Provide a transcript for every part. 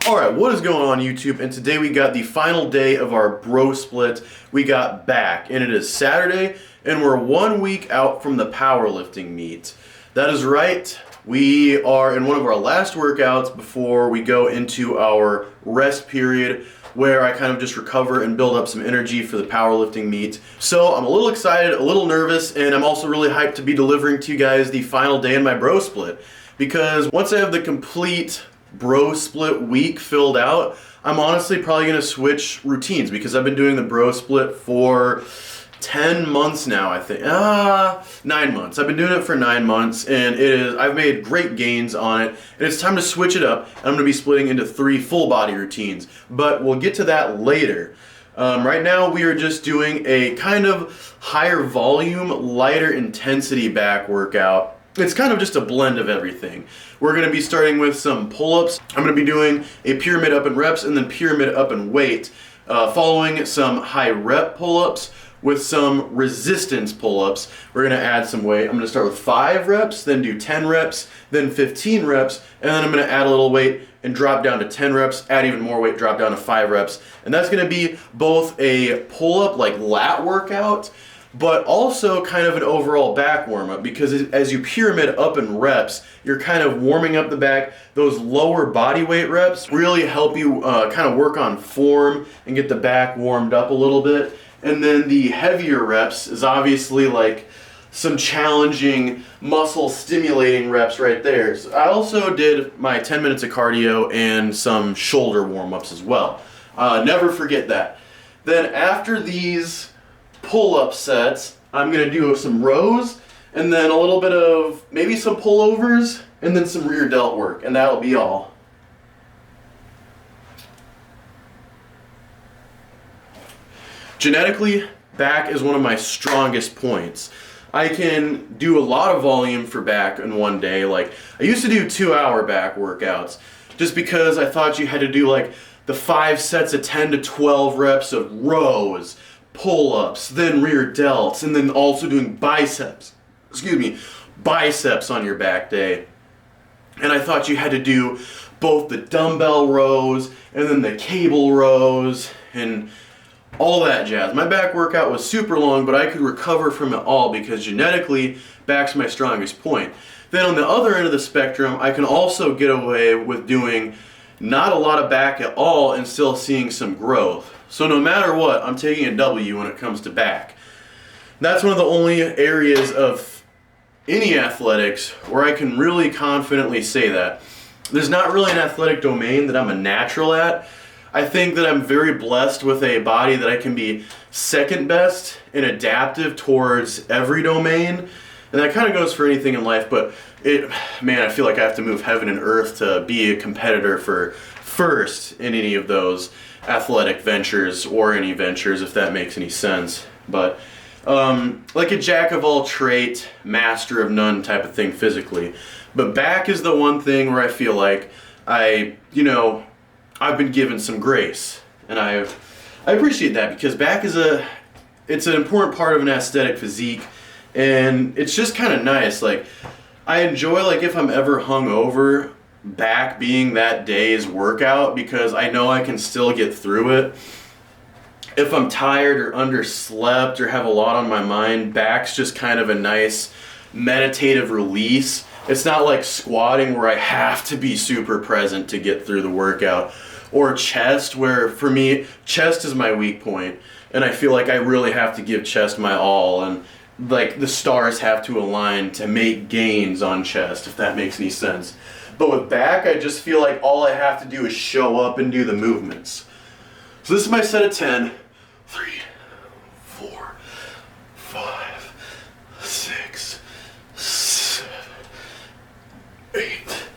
Alright, what is going on YouTube? And today we got the final day of our bro split. We got back, and it is Saturday, and we're 1 week out from the powerlifting meet. That is right, we are in one of our last workouts before we go into our rest period, where I kind of just recover and build up some energy for the powerlifting meet. So I'm a little excited, a little nervous, and I'm also really hyped to be delivering to you guys the final day in my bro split. Because once I have the complete bro split week filled out, I'm honestly probably going to switch routines, because I've been doing the bro split for 10 months now, I think. 9 months. I've been doing it for 9 months, and I've made great gains on it, and it's time to switch it up. I'm going to be splitting into 3 full body routines, but we'll get to that later. Right now we are just doing a kind of higher volume, lighter intensity back workout. It's kind of just a blend of everything. We're going to be starting with some pull-ups. I'm going to be doing a pyramid up in reps and then pyramid up in weight, following some high rep pull-ups with some resistance pull-ups. We're going to add some weight. I'm going to start with 5 reps, then do 10 reps, then 15 reps, and then I'm going to add a little weight and drop down to 10 reps, add even more weight, drop down to 5 reps. And that's going to be both a pull-up, like lat workout, but also kind of an overall back warm-up, because as you pyramid up in reps, you're kind of warming up the back. Those lower body weight reps really help you kind of work on form and get the back warmed up a little bit. And then the heavier reps is obviously like some challenging muscle stimulating reps right there. So I also did my 10 minutes of cardio and some shoulder warm-ups as well. Never forget that. Then after these pull-up sets, I'm going to do some rows, and then a little bit of maybe some pullovers, and then some rear delt work, and that'll be all. Genetically, back is one of my strongest points. I can do a lot of volume for back in one day. Like, I used to do 2-hour back workouts just because I thought you had to do like the 5 sets of 10 to 12 reps of rows, pull-ups, then rear delts, and then also doing biceps on your back day. And I thought you had to do both the dumbbell rows and then the cable rows and all that jazz. My back workout was super long, but I could recover from it all because genetically, back's my strongest point. Then on the other end of the spectrum, I can also get away with doing not a lot of back at all and still seeing some growth. So no matter what, I'm taking a W when it comes to back. That's one of the only areas of any athletics where I can really confidently say that. There's not really an athletic domain that I'm a natural at. I think that I'm very blessed with a body that I can be second best and adaptive towards every domain. And that kind of goes for anything in life, but I feel like I have to move heaven and earth to be a competitor for first in any of those athletic ventures, or any ventures, if that makes any sense. But like a jack of all trade, master of none type of thing physically. But back is the one thing where I feel like I've been given some grace, and I appreciate that, because back is it's an important part of an aesthetic physique, and it's just kind of nice. Like, I enjoy, like, if I'm ever hungover, back being that day's workout, because I know I can still get through it. If I'm tired or underslept or have a lot on my mind, back's just kind of a nice meditative release. It's not like squatting where I have to be super present to get through the workout, or chest, where for me chest is my weak point, and I feel like I really have to give chest my all, and like the stars have to align to make gains on chest, if that makes any sense. But with back, I just feel like all I have to do is show up and do the movements. So this is my set of 10. 3, 4, 5, 6, 7, 8,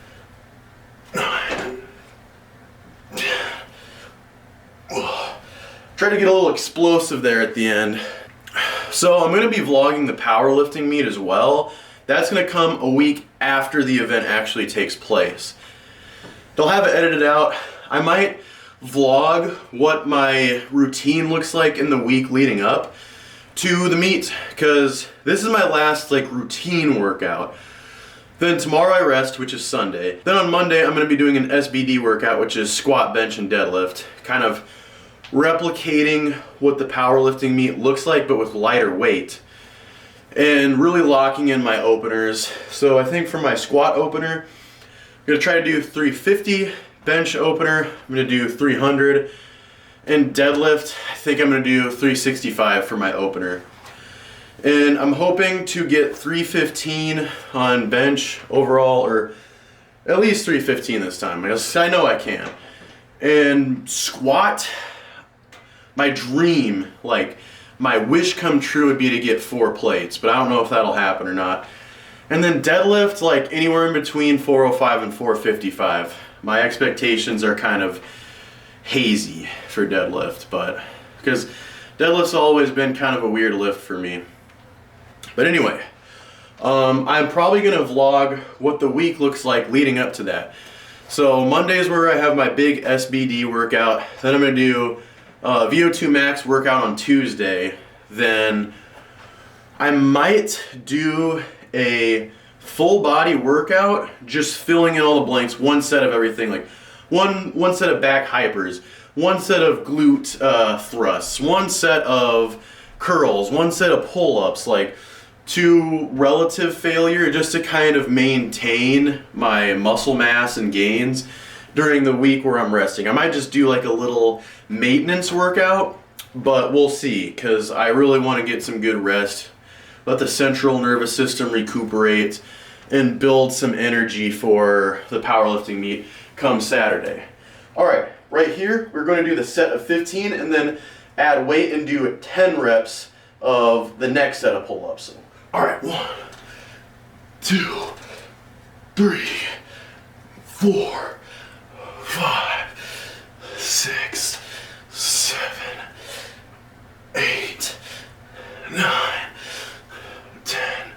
9, 10. Try to get a little explosive there at the end. So I'm going to be vlogging the powerlifting meet as well. That's going to come a week after the event actually takes place. They'll have it edited out. I might vlog what my routine looks like in the week leading up to the meet, because this is my last like routine workout. Then tomorrow I rest, which is Sunday. Then on Monday I'm going to be doing an SBD workout, which is squat, bench, and deadlift. Kind of replicating what the powerlifting meet looks like, but with lighter weight. And really locking in my openers. So I think for my squat opener, I'm going to try to do 350. Bench opener, I'm going to do 300. And deadlift, I think I'm going to do 365 for my opener. And I'm hoping to get 315 on bench overall, or at least 315 this time. I know I can. And squat, my dream, like my wish come true would be to get 4 plates, but I don't know if that'll happen or not. And then deadlift, like anywhere in between 405 and 455. My expectations are kind of hazy for deadlift, but because deadlift's always been kind of a weird lift for me. But anyway, I'm probably going to vlog what the week looks like leading up to that. So Monday's where I have my big SBD workout. Then I'm going to do VO2 max workout on Tuesday. Then I might do a full body workout, just filling in all the blanks, one set of everything, like one set of back hypers, one set of glute thrusts, one set of curls, one set of pull-ups, like to relative failure, just to kind of maintain my muscle mass and gains during the week where I'm resting. I might just do like a little maintenance workout, but we'll see, because I really want to get some good rest, let the central nervous system recuperate, and build some energy for the powerlifting meet come Saturday. Alright, right here we're going to do the set of 15 and then add weight and do 10 reps of the next set of pull-ups. Alright, 1, 2, 3, 4, 5, 6, 7, 8, 9, 10,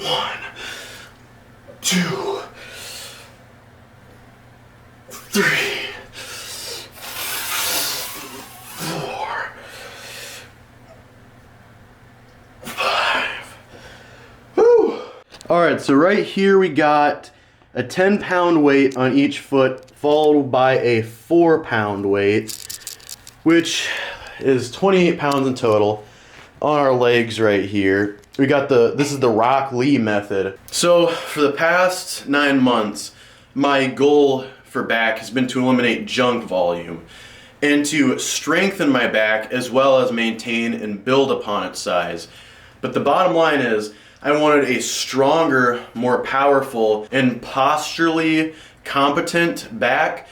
1, 2, 3, 4, 5. Woo! Alright, so right here we got a 10-pound weight on each foot, followed by a 4-pound weight, which is 28 pounds in total on our legs right here. We got this is the Rock Lee method. So for the past 9 months, my goal for back has been to eliminate junk volume and to strengthen my back as well as maintain and build upon its size. But the bottom line is I wanted a stronger, more powerful, and posturally competent back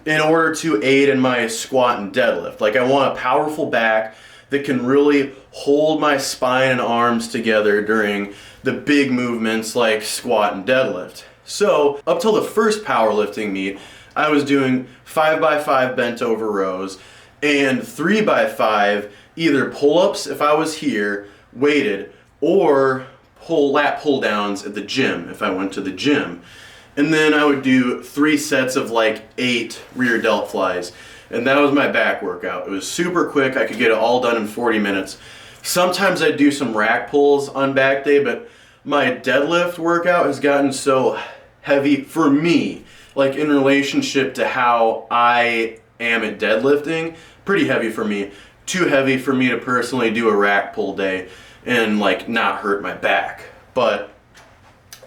in order to aid in my squat and deadlift. Like I want a powerful back that can really hold my spine and arms together during the big movements like squat and deadlift. So up till the first powerlifting meet, I was doing 5x5 bent over rows and 3x5 either pull-ups if I was here, weighted, or lat pull downs at the gym if I went to the gym. And then I would do 3 sets of like 8 rear delt flies. And that was my back workout. It was super quick. I could get it all done in 40 minutes. Sometimes I'd do some rack pulls on back day, but my deadlift workout has gotten so heavy for me, like in relationship to how I am at deadlifting, pretty heavy for me. Too heavy for me to personally do a rack pull day and like not hurt my back. But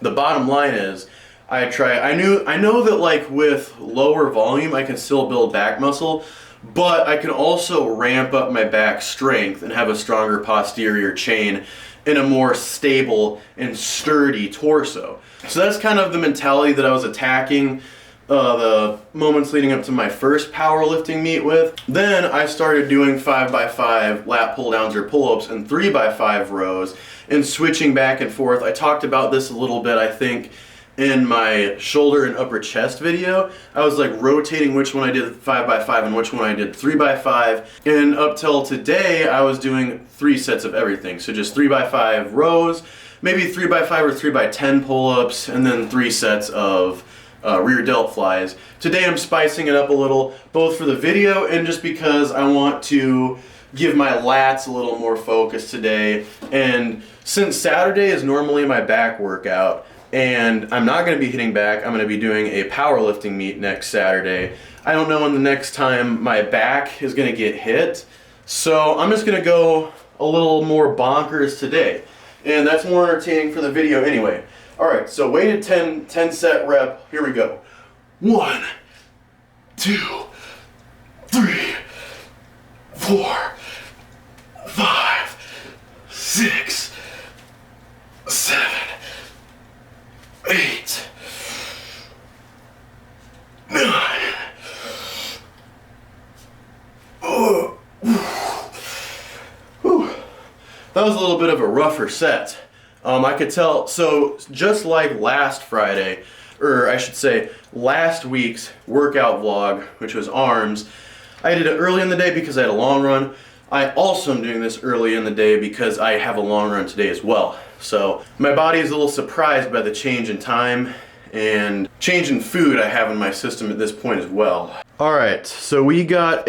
the bottom line is I know that like with lower volume I can still build back muscle, but I can also ramp up my back strength and have a stronger posterior chain and a more stable and sturdy torso. So that's kind of the mentality that I was attacking the moments leading up to my first powerlifting meet with. Then I started doing 5x5 lat pull downs or pull-ups and 3x5 rows and switching back and forth. I talked about this a little bit, I think, in my shoulder and upper chest video. I was like rotating which one I did 5x5 and which one I did 3x5. And up till today, I was doing 3 sets of everything. So just 3x5 rows, maybe 3x5 or 3x10 pull-ups, and then 3 sets of rear delt flies. Today I'm spicing it up a little, both for the video and just because I want to give my lats a little more focus today. And since Saturday is normally my back workout, and I'm not going to be hitting back. I'm going to be doing a powerlifting meet next Saturday. I don't know when the next time my back is going to get hit, so I'm just going to go a little more bonkers today, and that's more entertaining for the video anyway. Alright, so weighted 10 set rep, here we go. 1, 2, 3, 4, 5, 6, 7, 8, 9. Oh. Whew. That was a little bit of a rougher set. I could tell, so just like last Friday, or I should say last week's workout vlog, which was arms, I did it early in the day because I had a long run. I also am doing this early in the day because I have a long run today as well. So my body is a little surprised by the change in time and change in food I have in my system at this point as well. Alright, so we got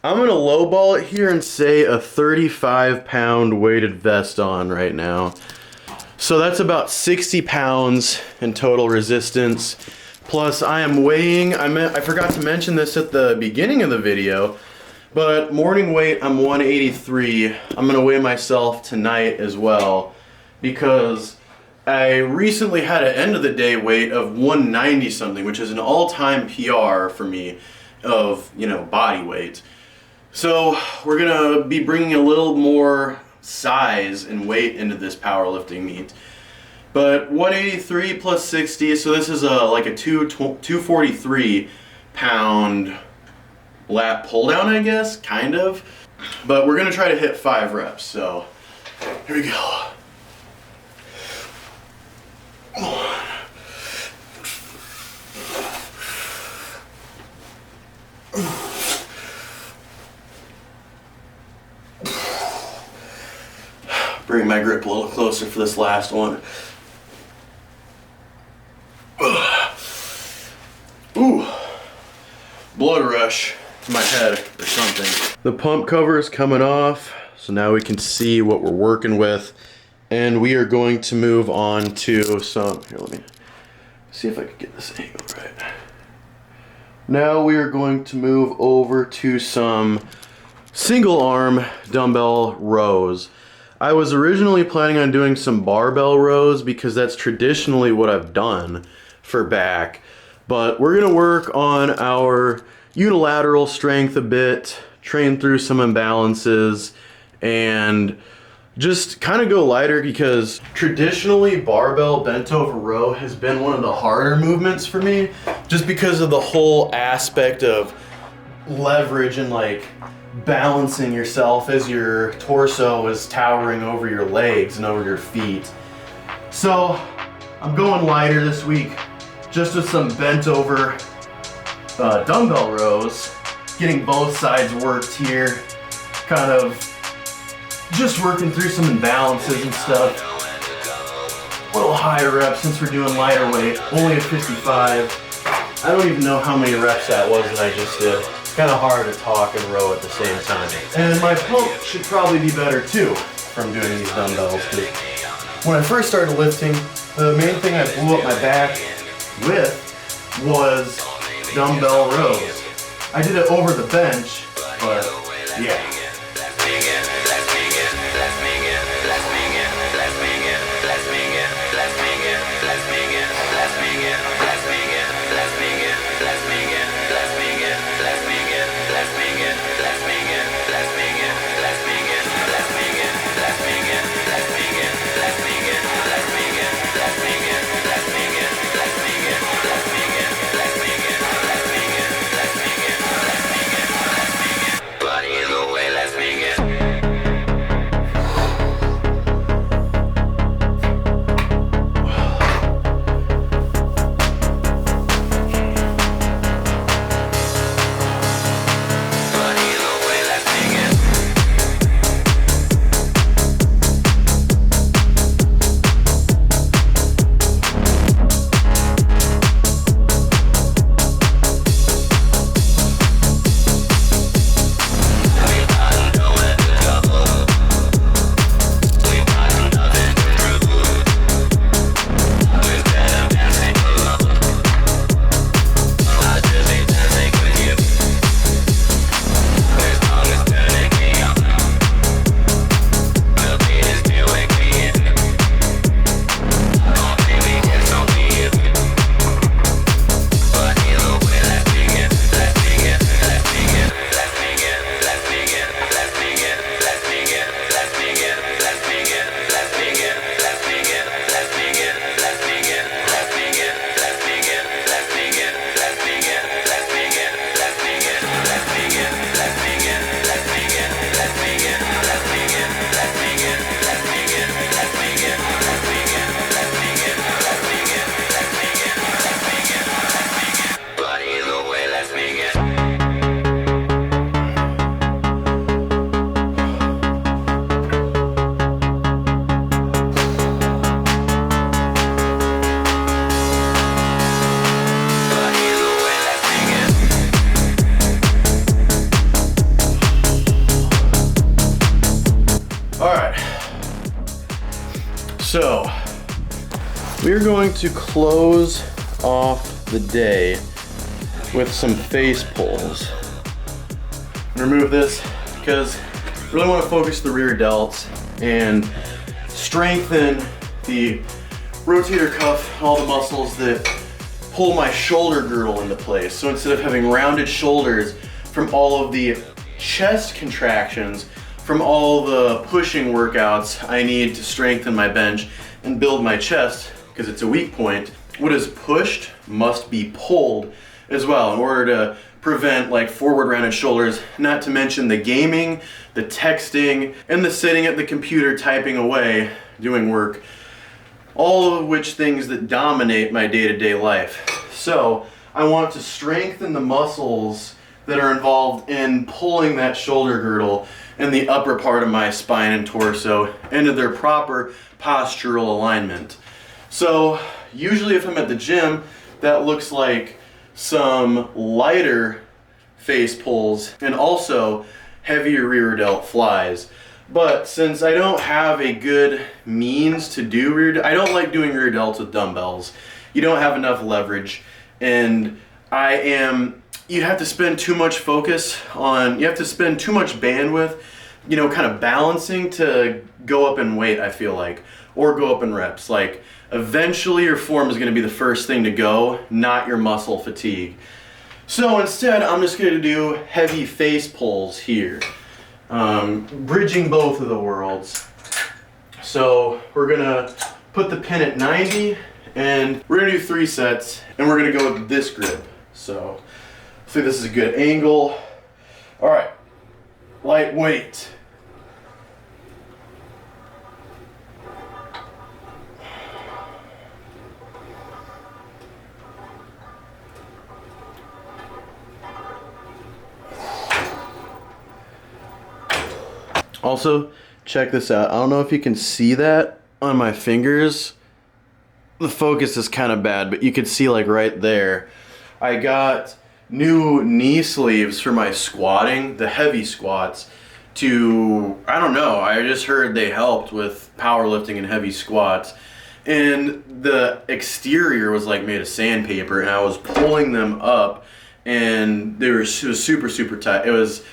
I'm gonna lowball it here and say a 35-pound weighted vest on right now. So that's about 60 pounds in total resistance. Plus I am weighing, I forgot to mention this at the beginning of the video, but morning weight I'm 183. I'm gonna weigh myself tonight as well because I recently had an end of the day weight of 190 something, which is an all-time PR for me of, body weight. So we're gonna be bringing a little more size and weight into this powerlifting meet. But 183 plus 60, so this is like a 243 pound lat pull down, I guess, kind of. But we're gonna try to hit 5 reps, so here we go. 1. Bring my grip a little closer for this last one. Ooh, blood rush to my head or something. The pump cover is coming off, so now we can see what we're working with. And we are going to move on to some, here, let me see if I can get this angle right. Now we are going to move over to some single arm dumbbell rows. I was originally planning on doing some barbell rows because that's traditionally what I've done for back. But we're gonna work on our unilateral strength a bit, train through some imbalances, and just kind of go lighter because traditionally barbell bent over row has been one of the harder movements for me just because of the whole aspect of leverage and like balancing yourself as your torso is towering over your legs and over your feet. So I'm going lighter this week just with some bent over dumbbell rows, getting both sides worked here, kind of just working through some imbalances and stuff. A little higher reps since we're doing lighter weight, only a 55. I don't even know how many reps that was that I just did. It's kind of hard to talk and row at the same time. And my pump should probably be better too from doing these dumbbells. When I first started lifting, the main thing I blew up my back with was dumbbell rows. I did it over the bench, but yeah. So, we're going to close off the day with some face pulls. Remove this because I really want to focus the rear delts and strengthen the rotator cuff, all the muscles that pull my shoulder girdle into place. So instead of having rounded shoulders from all of the chest contractions, from all the pushing workouts, I need to strengthen my bench and build my chest because it's a weak point. What is pushed must be pulled as well in order to prevent like forward rounded shoulders, not to mention the gaming, the texting, and the sitting at the computer typing away, doing work, all of which things that dominate my day-to-day life. So I want to strengthen the muscles that are involved in pulling that shoulder girdle and the upper part of my spine and torso into their proper postural alignment. So usually if I'm at the gym, that looks like some lighter face pulls and also heavier rear delt flies. But since I don't have a good means to do I don't like doing rear delts with dumbbells. You don't have enough leverage, and you have to spend too much focus on, you have to spend too much bandwidth, you know, kind of balancing to go up in weight, I feel like, or go up in reps. Like, eventually your form is going to be the first thing to go, not your muscle fatigue. So instead, I'm just going to do heavy face pulls here, bridging both of the worlds. So we're going to put the pin at 90, and we're going to do 3 sets, and we're going to go with this grip. So hopefully this is a good angle. All right, lightweight. Also, check this out. I don't know if you can see that on my fingers. The focus is kind of bad, but you can see like right there. I got new knee sleeves for my squatting, the heavy squats, I don't know, I just heard they helped with powerlifting and heavy squats. And the exterior was like made of sandpaper, and I was pulling them up, and it was super, super tight. It was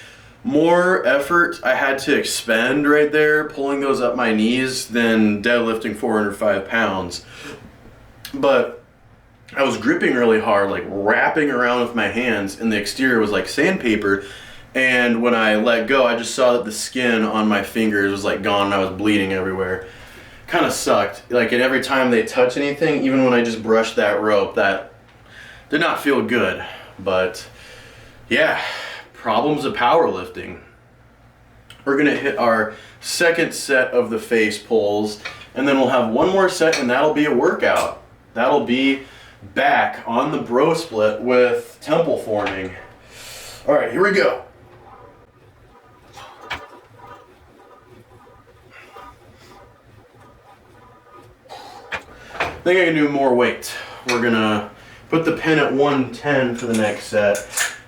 more effort I had to expend right there pulling those up my knees than deadlifting 405 pounds. But I was gripping really hard, like wrapping around with my hands, and the exterior was like sandpaper. And when I let go, I just saw that the skin on my fingers was like gone, and I was bleeding everywhere. Kind of sucked. Like, and every time they touch anything, even when I just brushed that rope, that did not feel good. But yeah, problems of powerlifting. We're gonna hit our second set of the face pulls, and then we'll have one more set, and that'll be a workout. That'll be back on the bro split with temple forming. All right, here we go. I think I can do more weight. We're gonna put the pin at 110 for the next set.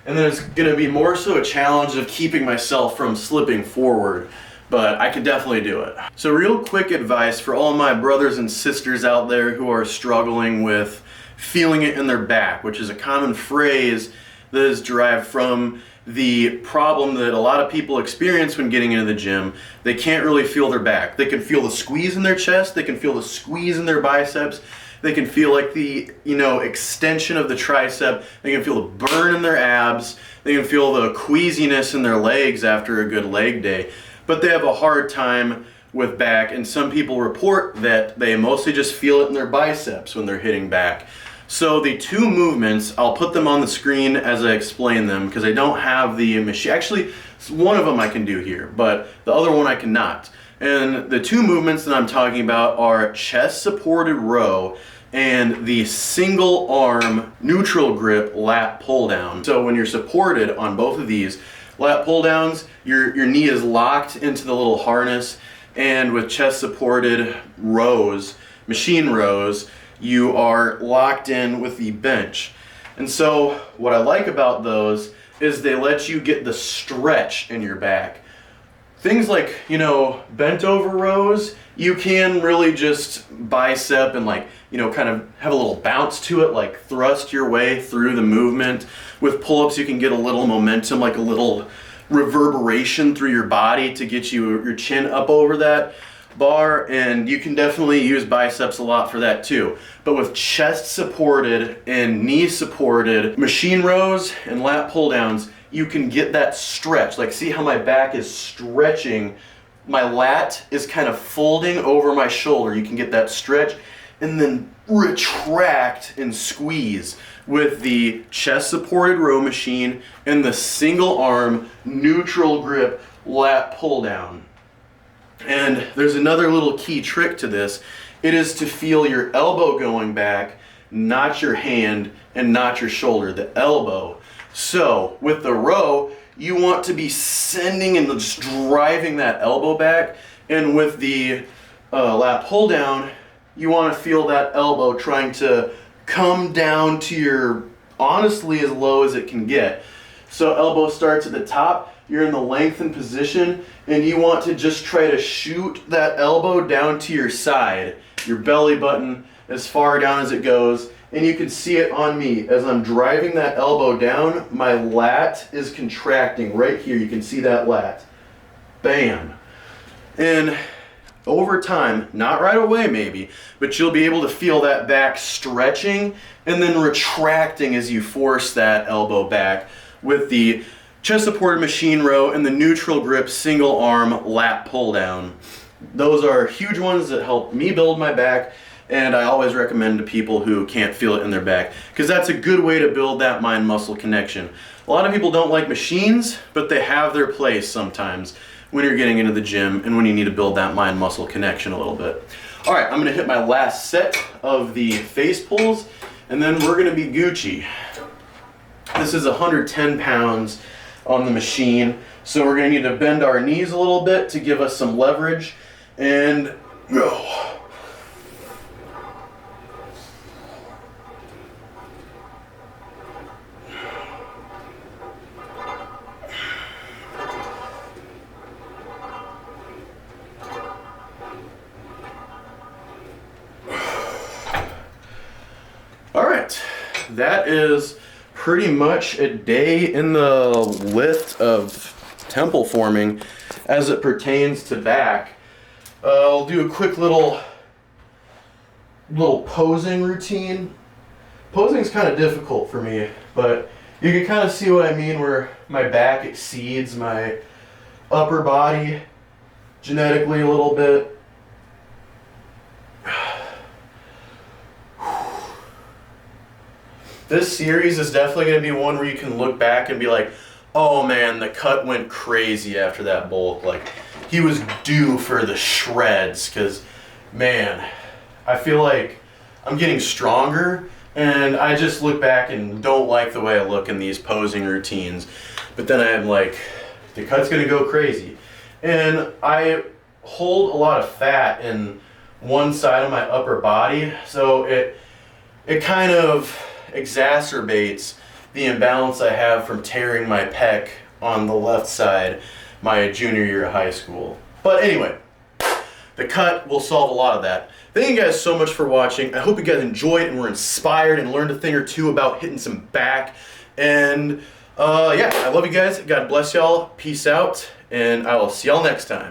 And then it's gonna be more so a challenge of keeping myself from slipping forward, but I could definitely do it. So real quick advice for all my brothers and sisters out there who are struggling with feeling it in their back, which is a common phrase that is derived from the problem that a lot of people experience when getting into the gym. They can't really feel their back. They can feel the squeeze in their chest, they can feel the squeeze in their biceps, they can feel like the, extension of the tricep, they can feel the burn in their abs, they can feel the queasiness in their legs after a good leg day. But they have a hard time with back, and some people report that they mostly just feel it in their biceps when they're hitting back. So the 2 movements, I'll put them on the screen as I explain them because I don't have the machine. Actually, one of them I can do here, but the other one I cannot. And the 2 movements that I'm talking about are chest supported row and the single arm neutral grip lat pull down. So when you're supported on both of these lat pull downs, your knee is locked into the little harness, and with chest supported rows, machine rows, you are locked in with the bench. And so what I like about those is they let you get the stretch in your back. things like, you know, bent over rows, you can really just bicep and like, you know, kind of have a little bounce to it, like thrust your way through the movement. With pull-ups, you can get a little momentum, like a little reverberation through your body to get your chin up over that bar, and you can definitely use biceps a lot for that too. But with chest supported and knee supported machine rows and lat pull downs, you can get that stretch. Like, see how my back is stretching, my lat is kind of folding over my shoulder. You can get that stretch and then retract and squeeze with the chest supported row machine and the single arm neutral grip lat pull down. And there's another little key trick to this. It is to feel your elbow going back, not your hand and not your shoulder, the elbow. So with the row, you want to be sending and just driving that elbow back. And with the lat pull down, you want to feel that elbow trying to come down to your, honestly, as low as it can get. So elbow starts at the top, you're in the lengthened position, and you want to just try to shoot that elbow down to your side, your belly button as far down as it goes. And you can see it on me. As I'm driving that elbow down, my lat is contracting right here. You can see that lat. Bam. And over time, not right away maybe, but you'll be able to feel that back stretching and then retracting as you force that elbow back with the chest supported machine row and the neutral grip single arm lat pull down. Those are huge ones that help me build my back, and I always recommend to people who can't feel it in their back, because that's a good way to build that mind muscle connection. A lot of people don't like machines, but they have their place sometimes when you're getting into the gym and when you need to build that mind muscle connection a little bit. All right, I'm gonna hit my last set of the face pulls, and then we're gonna be Gucci. This is 110 pounds on the machine, so we're gonna need to bend our knees a little bit to give us some leverage, and go. That is pretty much a day in the lift of temple forming as it pertains to back. I'll do a quick little posing routine. Posing is kind of difficult for me, but you can kind of see what I mean, where my back exceeds my upper body genetically a little bit. This series is definitely going to be one where you can look back and be like, oh man, the cut went crazy after that bulk. Like, he was due for the shreds, because, man, I feel like I'm getting stronger, and I just look back and don't like the way I look in these posing routines. But then I'm like, the cut's going to go crazy. And I hold a lot of fat in one side of my upper body, so it kind of exacerbates the imbalance I have from tearing my pec on the left side my junior year of high school. But anyway, the cut will solve a lot of that. Thank you guys so much for watching. I hope you guys enjoyed and were inspired and learned a thing or two about hitting some back. And yeah, I love you guys. God bless y'all. Peace out, and I will see y'all next time.